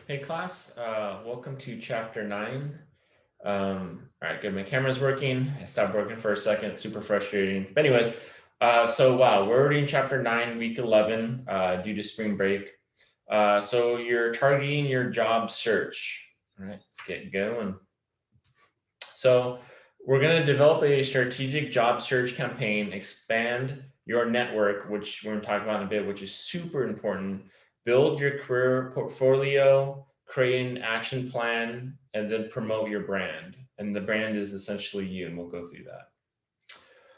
Hey class, welcome to chapter 9. All right, good. My camera's working. I stopped working for a second. Super frustrating. But anyways, so wow, we're already in chapter 9, week 11, due to spring break. So you're targeting your job search. All right, let's get going. So we're going to develop a strategic job search campaign, expand your network, which we're going to talk about in a bit, which is super important. Build your career portfolio, create an action plan, and then promote your brand. And the brand is essentially you, and we'll go through that.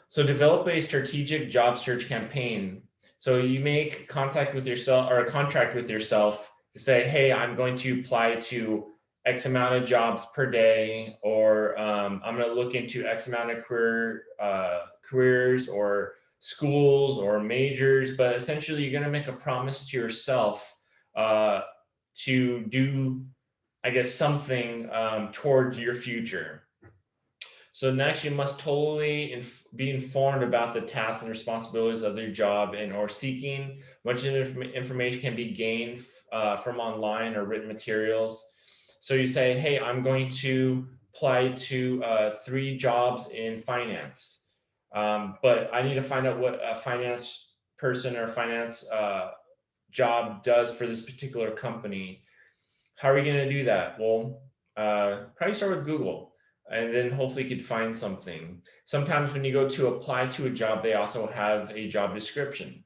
So develop a strategic job search campaign. So you make contact with yourself or a contract with yourself to say, hey, I'm going to apply to X amount of jobs per day, or I'm going to look into X amount of careers or schools or majors. But essentially, you're going to make a promise to yourself uh, to do, I guess, something towards your future. So next, you must totally be informed about the tasks and responsibilities of your job and or seeking. Much information can be gained from online or written materials. So you say, hey, I'm going to apply to 3 jobs in finance, but I need to find out what a finance person or finance job does for this particular company. How are you going to do that? Well, probably start with Google and then hopefully you could find something. Sometimes when you go to apply to a job, they also have a job description.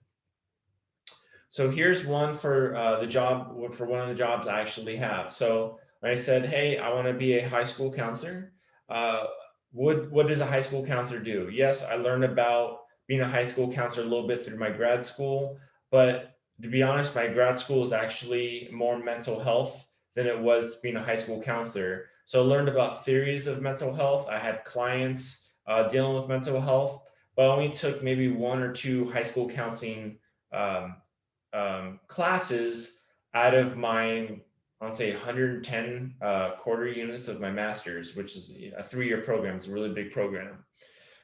So here's one for the job, for one of the jobs I actually have. So when I said, hey, I want to be a high school counselor, uh, what does a high school counselor do? Yes, I learned about being a high school counselor a little bit through my grad school, but to be honest, my grad school is actually more mental health than it was being a high school counselor. So I learned about theories of mental health. I had clients dealing with mental health, but I only took maybe 1 or 2 high school counseling um, classes out of my, I'll say 110 quarter units of my master's, which is a 3-year program. It's a really big program.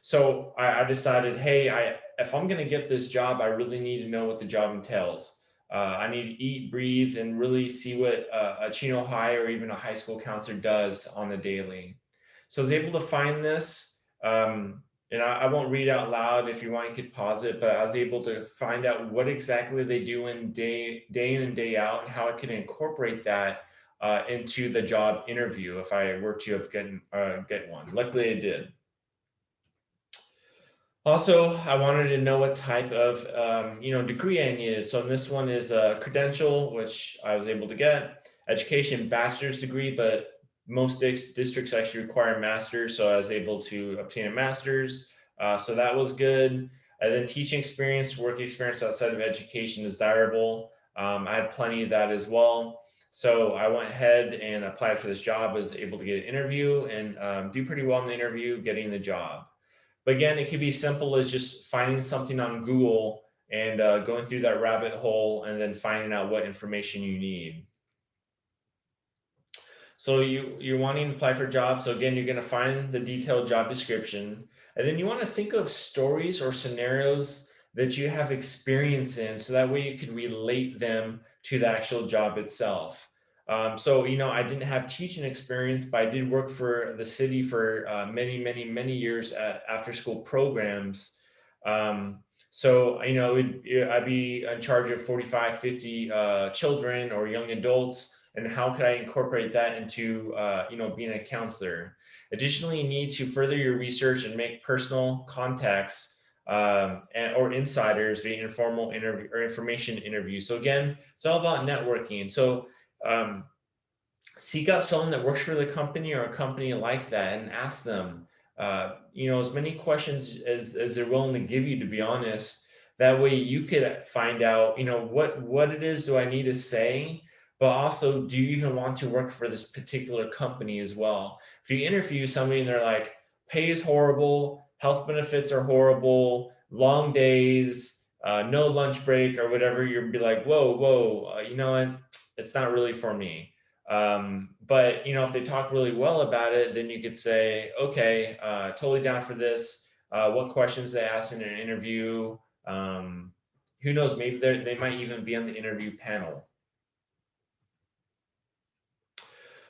So I decided, hey, if I'm going to get this job, I really need to know what the job entails. I need to eat, breathe, and really see what a Chino High or even a high school counselor does on the daily. So I was able to find this. And I won't read out loud. If you want, you could pause it. But I was able to find out what exactly they do in day in and day out, and how I can incorporate that into the job interview if I were to have get one. Luckily, I did. Also, I wanted to know what type of degree I needed. So this one is a credential, which I was able to get. Education bachelor's degree, but most districts actually require a master's, so I was able to obtain a master's. So that was good. And then teaching experience, work experience outside of education is desirable. I had plenty of that as well. So I went ahead and applied for this job. Was able to get an interview and do pretty well in the interview, getting the job. But again, it could be simple as just finding something on Google and going through that rabbit hole and then finding out what information you need. So you're wanting to apply for jobs. So again, you're going to find the detailed job description, and then you want to think of stories or scenarios that you have experience in, so that way you can relate them to the actual job itself. So I didn't have teaching experience, but I did work for the city for many, many, many years at after school programs. So I'd be in charge of 45, 50 children or young adults, and how could I incorporate that into being a counselor. Additionally, you need to further your research and make personal contacts or insiders via informal interview or information interview. So again, it's all about networking. So um, seek out someone that works for the company or a company like that and ask them as many questions as they're willing to give you, to be honest. That way you could find out what it is do I need to say, but also, do you even want to work for this particular company as well? If you interview somebody and they're like, pay is horrible, health benefits are horrible, long days, no lunch break or whatever, you'll be like, whoa, you know what, it's not really for me. But if they talk really well about it, then you could say, okay, totally down for this. What questions they ask in an interview? Who knows? Maybe they might even be on the interview panel.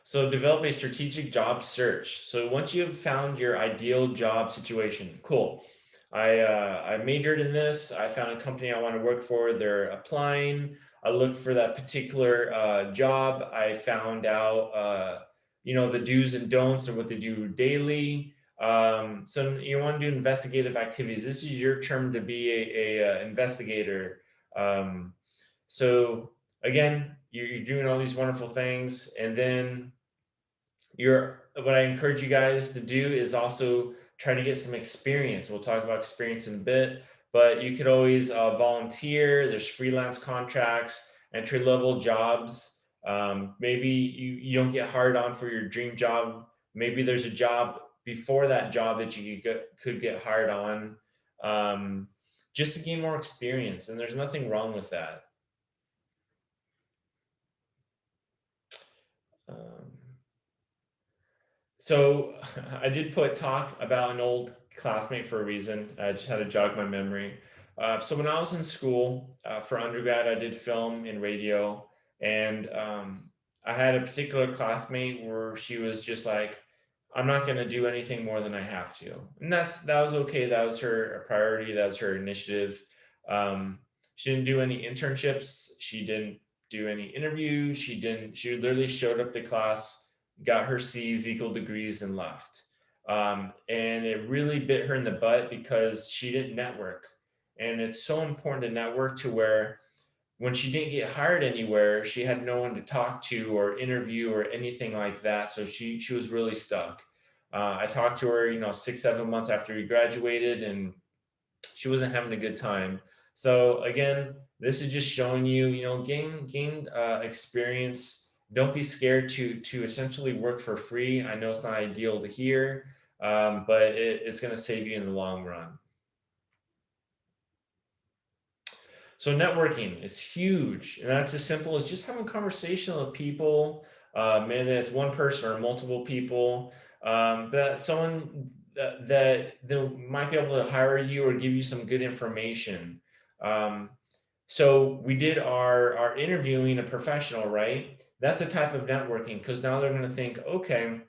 So develop a strategic job search. So once you have found your ideal job situation, cool. I majored in this. I found a company I want to work for. They're applying. I looked for that particular job. I found out, the do's and don'ts and what they do daily. So you want to do investigative activities. This is your term to be a investigator. Um, so again, you're doing all these wonderful things, and then what I encourage you guys to do is also try to get some experience. We'll talk about experience in a bit, but you could always volunteer. There's freelance contracts, entry level jobs. Maybe you don't get hired on for your dream job. Maybe there's a job before that job that you could get hired on, um, just to gain more experience. And there's nothing wrong with that. Um, So I did talk about an old classmate for a reason. I just had to jog my memory. So when I was in school for undergrad, I did film and radio, and I had a particular classmate where she was just like, "I'm not going to do anything more than I have to," and that was okay. That was her priority. That was her initiative. Um, she didn't do any internships. She didn't do any interviews. She didn't. She literally showed up to class, got her C's, equal degrees, and left. And it really bit her in the butt because she didn't network. And it's so important to network to where when she didn't get hired anywhere, she had no one to talk to or interview or anything like that. So she was really stuck. I talked to her, 6, 7 months after we graduated, and she wasn't having a good time. So again, this is just showing you, gain experience. Don't be scared to essentially work for free. I know it's not ideal to hear, but it's going to save you in the long run. So networking is huge, and that's as simple as just having a conversation with people. Maybe it's one person or multiple people, but someone that they might be able to hire you or give you some good information. Um, so we did our interviewing a professional, right? That's a type of networking because now they're going to think, okay,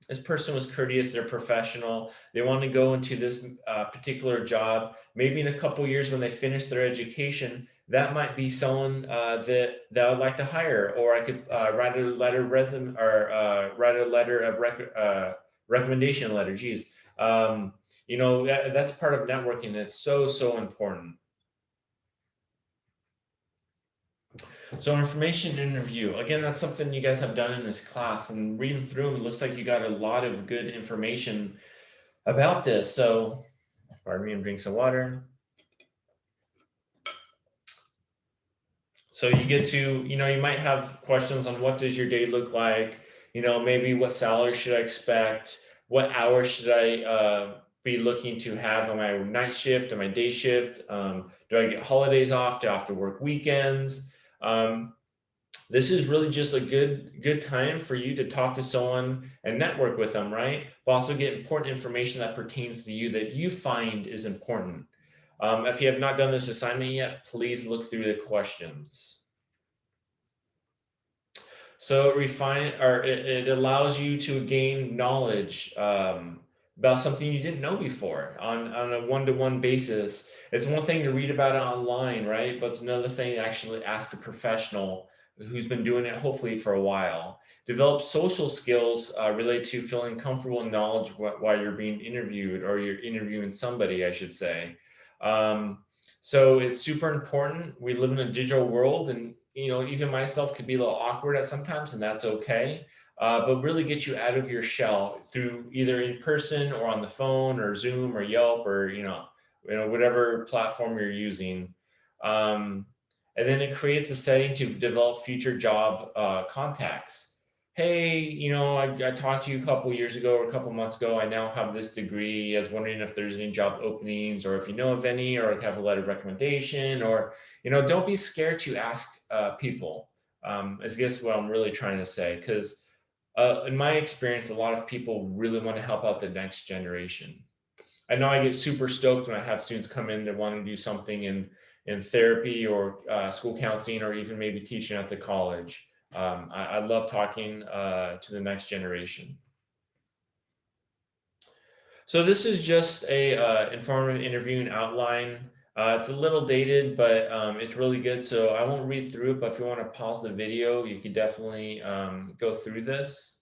this person was courteous, they're professional, they want to go into this particular job. Maybe in a couple years when they finish their education, that might be someone that I'd like to hire, or I could write a letter resume, or write a letter of recommendation letter. Geez, that's part of networking. It's so important. So information interview, again, that's something you guys have done in this class, and reading through them, it looks like you got a lot of good information about this. So, pardon me, I'm drinking some water. So you get to, you might have questions on what does your day look like? Maybe what salary should I expect? What hours should I be looking to have on my night shift, on my day shift? Do I get holidays off? Do I have to work weekends? This is really just a good time for you to talk to someone and network with them, right? But also get important information that pertains to you that you find is important. If you have not done this assignment yet, please look through the questions. So it allows you to gain knowledge about something you didn't know before on a one-to-one basis. It's one thing to read about it online, right? But it's another thing to actually ask a professional who's been doing it hopefully for a while. Develop social skills related to feeling comfortable in knowledge while you're being interviewed, or you're interviewing somebody, I should say. So it's super important. We live in a digital world, and even myself could be a little awkward at sometimes, and that's okay. But really get you out of your shell through either in person or on the phone or Zoom or Yelp, or whatever platform you're using. Um, and then it creates a setting to develop future job contacts. Hey, I talked to you a couple years ago or a couple months ago. I now have this degree. I was wondering if there's any job openings, or if you know of any, or have a letter of recommendation, or don't be scared to ask people. I guess what I'm really trying to say, because in my experience, a lot of people really want to help out the next generation. I know I get super stoked when I have students come in that want to do something in therapy or school counseling, or even maybe teaching at the college. I love talking to the next generation. So this is just a informative interview and outline. It's a little dated, but it's really good. So I won't read through it, but if you want to pause the video, you could definitely go through this.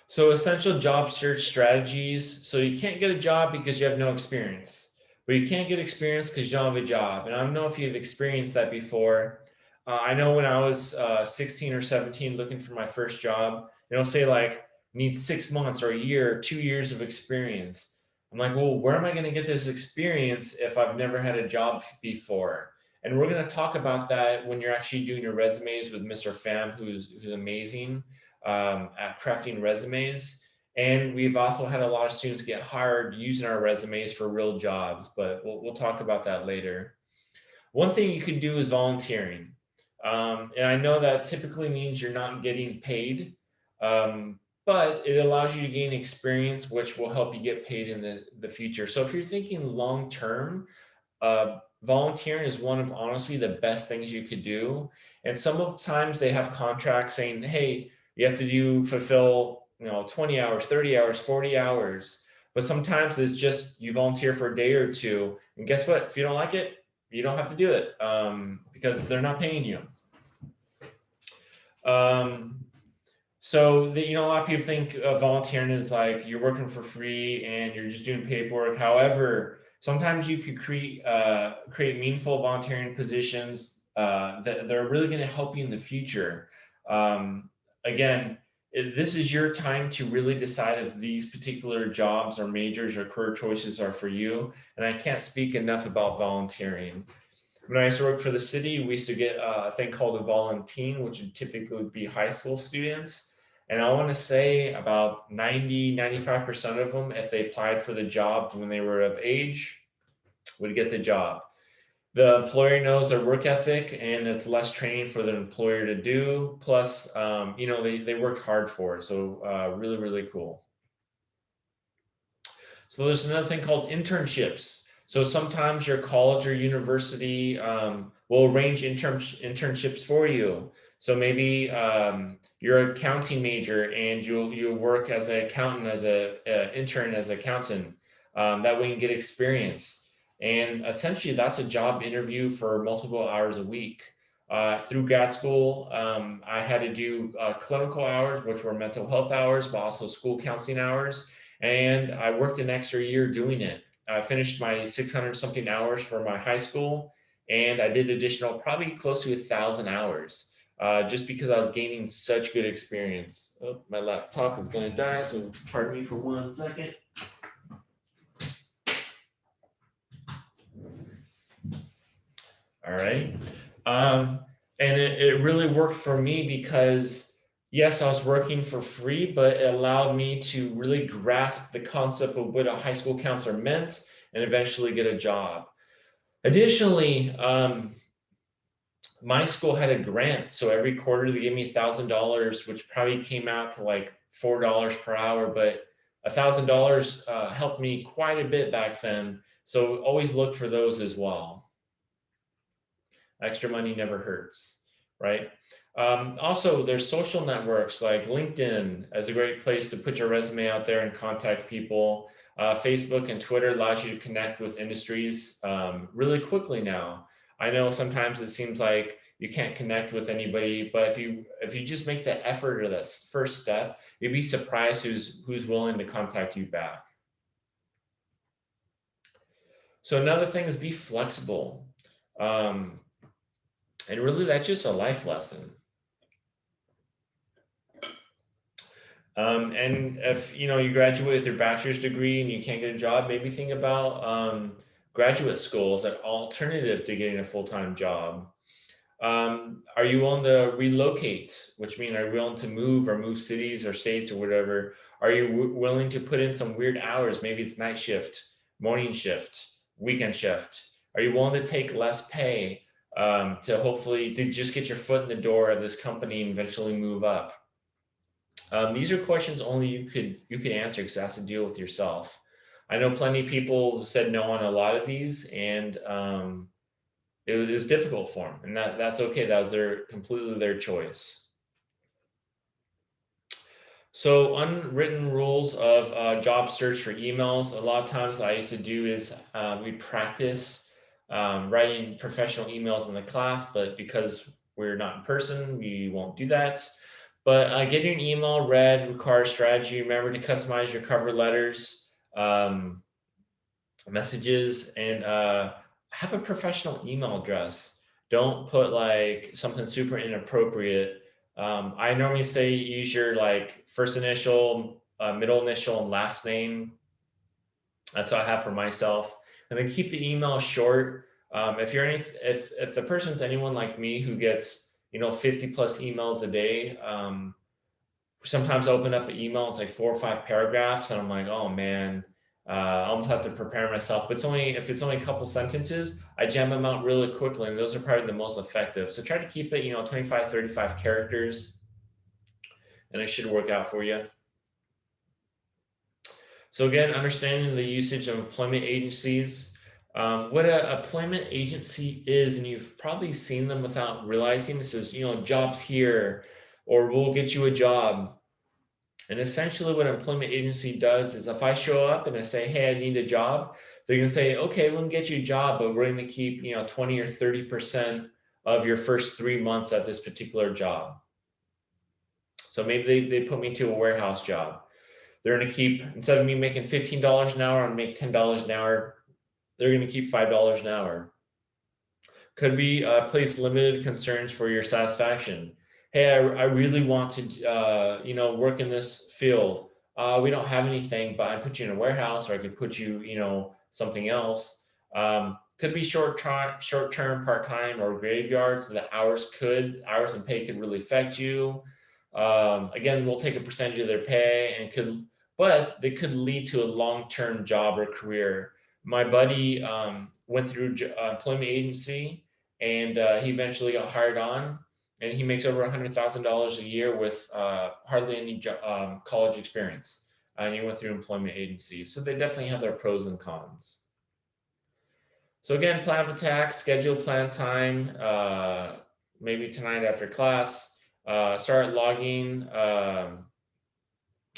So essential job search strategies. So you can't get a job because you have no experience, but you can't get experience because you don't have a job. And I don't know if you've experienced that before. I know when I was 16 or 17 looking for my first job, they'll say like, need 6 months or a year, 2 years of experience. I'm like, well, where am I going to get this experience if I've never had a job before? And we're going to talk about that when you're actually doing your resumes with Mr. Pham, who's amazing at crafting resumes. And we've also had a lot of students get hired using our resumes for real jobs, but we'll talk about that later. One thing you can do is volunteering. And I know that typically means you're not getting paid, but it allows you to gain experience, which will help you get paid in the future. So if you're thinking long term, volunteering is one of honestly the best things you could do. And sometimes they have contracts saying, hey, you have to fulfill 20 hours, 30 hours, 40 hours. But sometimes it's just you volunteer for a day or two. And guess what? If you don't like it, you don't have to do it because they're not paying you. So a lot of people think volunteering is like you're working for free and you're just doing paperwork. However, sometimes you could create meaningful volunteering positions that are really going to help you in the future. Again, this is your time to really decide if these particular jobs or majors or career choices are for you. And I can't speak enough about volunteering. When I used to work for the city, we used to get a thing called a volunteen, which would typically be high school students. And I want to say about 95% of them, if they applied for the job when they were of age, would get the job. The employer knows their work ethic and it's less training for the employer to do. Plus, they worked hard for it. So really, really cool. So there's another thing called internships. So sometimes your college or university will arrange internships for you. So maybe you're an accounting major and you'll work as an accountant, as an intern, as an accountant. That way you can get experience. And essentially that's a job interview for multiple hours a week. Through grad school, I had to do clinical hours, which were mental health hours, but also school counseling hours. And I worked an extra year doing it. I finished my 600 something hours for my high school, and I did additional, probably close to 1,000 hours, just because I was gaining such good experience. Oh, my laptop is going to die, so pardon me for 1 second. All right. And it really worked for me because yes, I was working for free, but it allowed me to really grasp the concept of what a high school counselor meant and eventually get a job. Additionally, my school had a grant. So every quarter they gave me $1,000, which probably came out to like $4 per hour, but $1,000 helped me quite a bit back then. So always look for those as well. Extra money never hurts, right? Also, there's social networks like LinkedIn as a great place to put your resume out there and contact people. Facebook and Twitter allows you to connect with industries really quickly now. I know sometimes it seems like you can't connect with anybody, but if you just make the effort or the first step, you'd be surprised who's willing to contact you back. So another thing is be flexible. And really, that's just a life lesson. And if you graduate with your bachelor's degree and you can't get a job, maybe think about graduate school as an alternative to getting a full-time job. Are you willing to relocate, which means are you willing to move cities or states or whatever? Are you willing to put in some weird hours? Maybe it's night shift, morning shift, weekend shift. Are you willing to take less pay to hopefully to just get your foot in the door of this company and eventually move up? These are questions only you could answer because it has to deal with yourself. I know plenty of people said no on a lot of these, and it was difficult for them, and that's okay. That was completely their choice. So unwritten rules of job search for emails. A lot of times I used to do is we practice writing professional emails in the class, but because we're not in person, we won't do that. But getting an email read requires strategy. Remember to customize your cover letters, messages, and have a professional email address. Don't put like something super inappropriate. I normally say use your like first initial, middle initial, and last name. That's what I have for myself. And then keep the email short. If the person's anyone like me who gets 50 plus emails a day, sometimes I open up an email, it's like 4 or 5 paragraphs, and I'm like, oh man, I almost have to prepare myself. But if it's only a couple sentences, I jam them out really quickly, and those are probably the most effective. So try to keep it, 25, 35 characters, and it should work out for you. So again, understanding the usage of employment agencies. What an employment agency is, and you've probably seen them without realizing, this is, jobs here, or we'll get you a job. And essentially what an employment agency does is if I show up and I say, hey, I need a job, they're going to say, okay, we'll get you a job, but we're going to keep, 20 or 30% of your first 3 months at this particular job. So maybe they put me to a warehouse job. They're going to keep, instead of me making $15 an hour, and make $10 an hour, they're going to keep $5 an hour. Could be place limited concerns for your satisfaction. Hey, I really want to, work in this field. We don't have anything, but I put you in a warehouse, or I could put you, something else. Could be short-term, part-time, or graveyard. So the hours and pay could really affect you. Again, we'll take a percentage of their pay, but they could lead to a long-term job or career. My buddy went through employment agency, and he eventually got hired on, and he makes over $100,000 a year with hardly any college experience. And he went through employment agency. So they definitely have their pros and cons. So again, plan of attack, schedule plan time, maybe tonight after class, start logging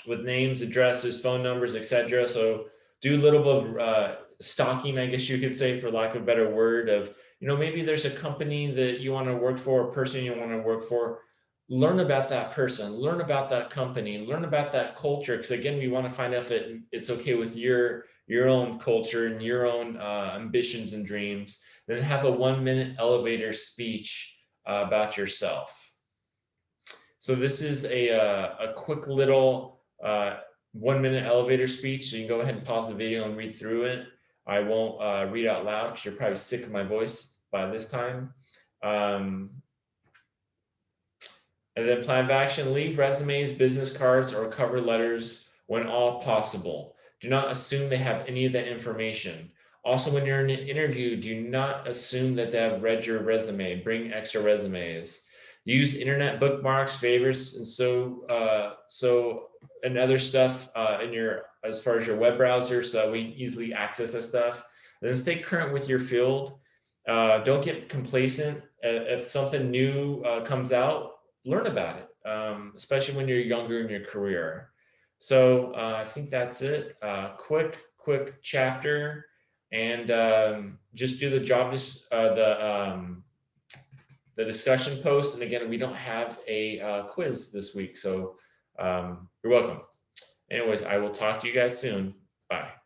with names, addresses, phone numbers, etc. So do a little bit of stalking, I guess you could say, for lack of a better word, of, maybe there's a company that you want to work for, a person you want to work for. Learn about that person, learn about that company, learn about that culture. Because again, we want to find out if it's okay with your own culture and your own ambitions and dreams. Then have a 1-minute elevator speech about yourself. So this is a quick little 1-minute elevator speech. So you can go ahead and pause the video and read through it. I won't read out loud because you're probably sick of my voice by this time. And then plan of action: leave resumes, business cards, or cover letters when all possible. Do not assume they have any of that information. Also, when you're in an interview, do not assume that they have read your resume. Bring extra resumes. Use internet bookmarks, favorites, and other stuff as far as your web browser, so that we easily access that stuff. And then stay current with your field. Don't get complacent. If something new comes out, learn about it, especially when you're younger in your career. So I think that's it. Quick chapter, and just do the the discussion post. And again, we don't have a quiz this week, so you're welcome. Anyways, I will talk to you guys soon. Bye.